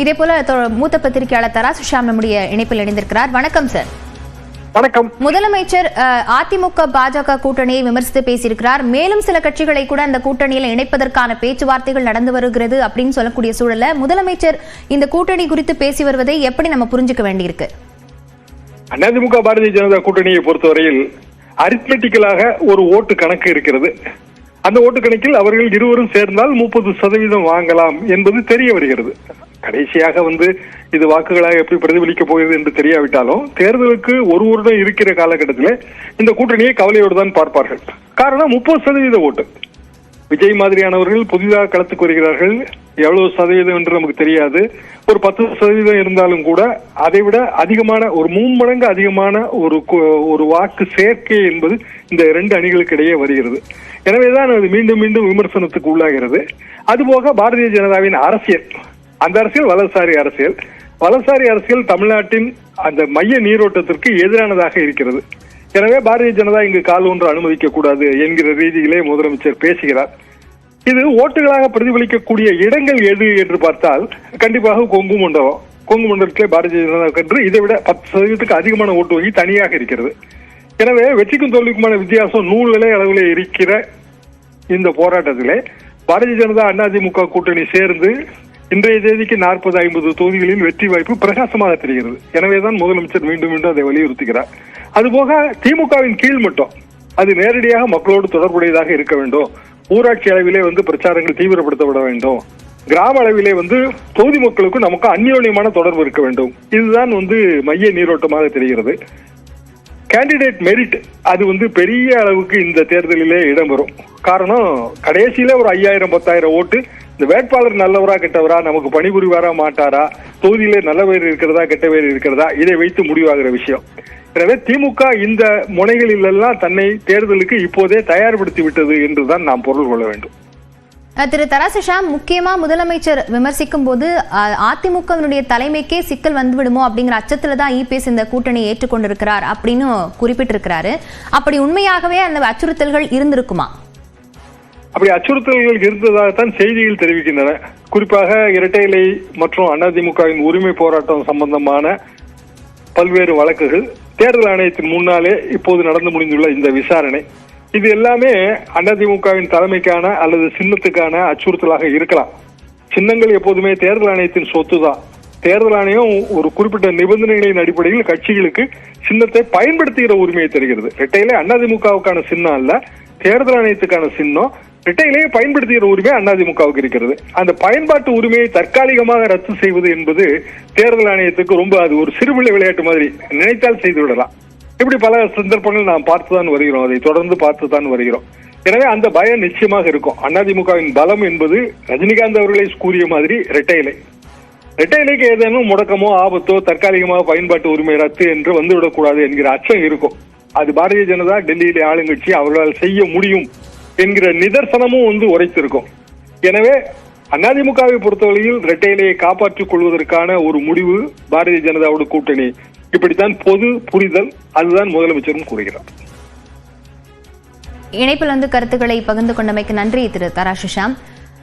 இதேபோல மூத்த பத்திரிகையாளர் தராசு ஷியாம் நம்முடைய இணைப்பில் இணைந்திருக்கிறார். வணக்கம் சார். வணக்கம். முதலமைச்சர் அதிமுக பாஜக கூட்டணியை விமர்சித்து பேசியிருக்கிறார். மேலும் சில கட்சிகளை கூட அந்த கூட்டணியில் இணைப்பதற்கான பேச்சுவார்த்தைகள் நடந்து வருகிறது அப்படின்னு சொல்லக்கூடிய சூழல்ல முதலமைச்சர் இந்த கூட்டணி குறித்து பேசி வருவதை எப்படி நம்ம புரிஞ்சுக்க வேண்டியிருக்கு? அதிமுக பாரதிய ஜனதா கூட்டணியை பொறுத்தவரையில் அரித்மெட்டிக்கலாக ஒரு ஓட்டு கணக்கு இருக்கிறது. அந்த ஓட்டு கணக்கில் அவர்கள் இருவரும் சேர்ந்தால் 30% வாங்கலாம் என்பது தெரிய வருகிறது. கடைசியாக இது வாக்குகளாக எப்படி பிரதிபலிக்க போகிறது என்று தெரியாவிட்டாலும் தேர்தலுக்கு ஒரு வருடம் இருக்கிற காலகட்டத்தில் இந்த கூட்டணியை கவலையோடு தான் பார்ப்பார்கள். காரணம் 30% ஓட்டு. விஜய் மாதிரியானவர்கள் புதிதாக களத்துக்கு வருகிறார்கள். எவ்வளவு சதவீதம் என்று நமக்கு தெரியாது. ஒரு 10% இருந்தாலும் கூட அதைவிட அதிகமான ஒரு 3 மடங்கு அதிகமான ஒரு வாக்கு சேர்க்கை என்பது இந்த இரண்டு அணிகளுக்கு இடையே வருகிறது. எனவேதான் அது மீண்டும் மீண்டும் விமர்சனத்துக்கு உள்ளாகிறது. அதுபோக பாரதிய ஜனதாவின் அரசியல், அந்த அரசியல் வலதுசாரி அரசியல் தமிழ்நாட்டின் அந்த மைய நீரோட்டத்திற்கு எதிரானதாக இருக்கிறது. எனவே பாரதிய ஜனதா இங்கு கால் ஒன்று அனுமதிக்க கூடாது என்கிற ரீதியிலே முதலமைச்சர் பேசுகிறார். இது ஓட்டுகளாக பிரதிபலிக்கக்கூடிய இடங்கள் எது என்று பார்த்தால் கண்டிப்பாக கொங்கு மண்டலத்திலே பாரதிய ஜனதா என்று இதை விட 10% அதிகமான ஓட்டு வங்கி தனியாக இருக்கிறது. எனவே வெற்றிக்கும் தோல்விக்குமான வித்தியாசம் 100 விலை அளவிலே இருக்கிற இந்த போராட்டத்திலே பாரதிய ஜனதா அதிமுக கூட்டணி சேர்ந்து இன்றைய தேதிக்கு 40-50 தொகுதிகளில் வெற்றி வாய்ப்பு பிரகாசமாக தெரிகிறது. எனவேதான் முதலமைச்சர் மீண்டும் மீண்டும் அதை வலியுறுத்துகிறார். அதுபோக திமுகவின் கீழ் மட்டும் அது நேரடியாக மக்களோடு தொடர்புடையதாக இருக்க வேண்டும். ஊராட்சி அளவிலே பிரச்சாரங்கள் தீவிரப்படுத்தப்பட வேண்டும். கிராம அளவிலே தொகுதி மக்களுக்கும் நமக்கு அந்யோன்யமான தொடர்பு இருக்க வேண்டும். இதுதான் மைய நீரோட்டமாக தெரிகிறது. கேண்டிடேட் மெரிட் அது பெரிய அளவுக்கு இந்த தேர்தலிலே இடம்பெறும். காரணம் கடைசியில ஒரு 5000-10,000 ஓட்டு இந்த வேட்பாளர் நல்லவரா கெட்டவரா, நமக்கு பணிபுரிவாரா மாட்டாரா, தொகுதியிலே நல்ல பேர் இருக்கிறதா கெட்ட பேர் இருக்கிறதா, இதை வைத்து முடிவாகிற விஷயம். எனவே திமுக இந்த முனைகளில் எல்லாம் தன்னை தேர்தலுக்கு இப்போதே தயார்படுத்தி விட்டது என்றுதான் நாம் பொருள் கொள்ள வேண்டும். திரு தராசு ஷியாம், முக்கியமா முதலமைச்சர் விமர்சிக்கும் போது அதிமுகவினுடைய தலைமைக்கே சிக்கல் வந்துவிடுமோ அப்படிங்கிற அச்சத்துல தான் இபிஎஸ் இந்த கூட்டணியை ஏற்றுக்கொண்டிருக்கிறார் அப்படின்னு குறிப்பிட்டிருக்கிறாரு. அப்படி உண்மையாகவே அந்த அச்சுறுத்தல்கள் இருந்திருக்குமா? அப்படி அச்சுறுத்தல்கள் இருந்ததாகத்தான் செய்திகள் தெரிவிக்கின்றன. குறிப்பாக இரட்டை இலை மற்றும் அதிமுகவின் உரிமை போராட்டம் சம்பந்தமான பல்வேறு வழக்குகள் தேர்தல் ஆணையத்தின் முன்னாலே இப்போது நடந்து முடிந்துள்ள இந்த விசாரணை, இது எல்லாமே அதிமுகவின் தலைமைக்கான அல்லது சின்னத்துக்கான அச்சுறுத்தலாக இருக்கலாம். சின்னங்கள் எப்போதுமே தேர்தல் ஆணையத்தின் சொத்து தான். தேர்தல் ஆணையம் ஒரு குறிப்பிட்ட நிபந்தனைகளின் அடிப்படையில் கட்சிகளுக்கு சின்னத்தை பயன்படுத்துகிற உரிமையை தருகிறது. இரட்டையிலே அதிமுகவுக்கான சின்னம் அல்ல, தேர்தல் ஆணையத்துக்கான சின்னம். இரட்டையிலேயே பயன்படுத்துகிற உரிமை அதிமுகவுக்கு இருக்கிறது. அந்த பயன்பாட்டு உரிமையை தற்காலிகமாக ரத்து செய்வது என்பது தேர்தல் ஆணையத்துக்கு அது ஒரு சிறுபிள்ளை விளையாட்டு மாதிரி, நினைத்தால் செய்து விடலாம். இப்படி பல சந்தர்ப்பங்கள் நாம் பார்த்துதான் வருகிறோம், அதை தொடர்ந்து பார்த்துதான் வருகிறோம். எனவே அந்த பயம் நிச்சயமாக இருக்கும். அதிமுகவின் பலம் என்பது ரஜினிகாந்த் அவர்களை கூறிய மாதிரி இரட்டை இலைக்கு ஏதேனும் முடக்கமோ ஆபத்தோ தற்காலிகமாக பயன்பாட்டு உரிமை ரத்து என்று வந்துவிடக்கூடாது என்கிற அச்சம் இருக்கும். அது பாரதிய ஜனதா டெல்லியிலே ஆளுங்கட்சி அவர்களால் செய்ய முடியும் என்கிற நிதர்சனமும் உரைத்திருக்கும். எனவே அதிமுகவை பொறுத்தவரையில் இரட்டை இலையை காப்பாற்றிக் கொள்வதற்கான ஒரு முடிவு பாரதிய ஜனதாவோட கூட்டணி, இப்படித்தான் பொது புரிதல், அதுதான் முதலமைச்சரும் கூறுகிறார். இணைப்பில் கருத்துக்களை பகிர்ந்து கொண்டமைக்கு நன்றி திரு தராசு ஷியாம்.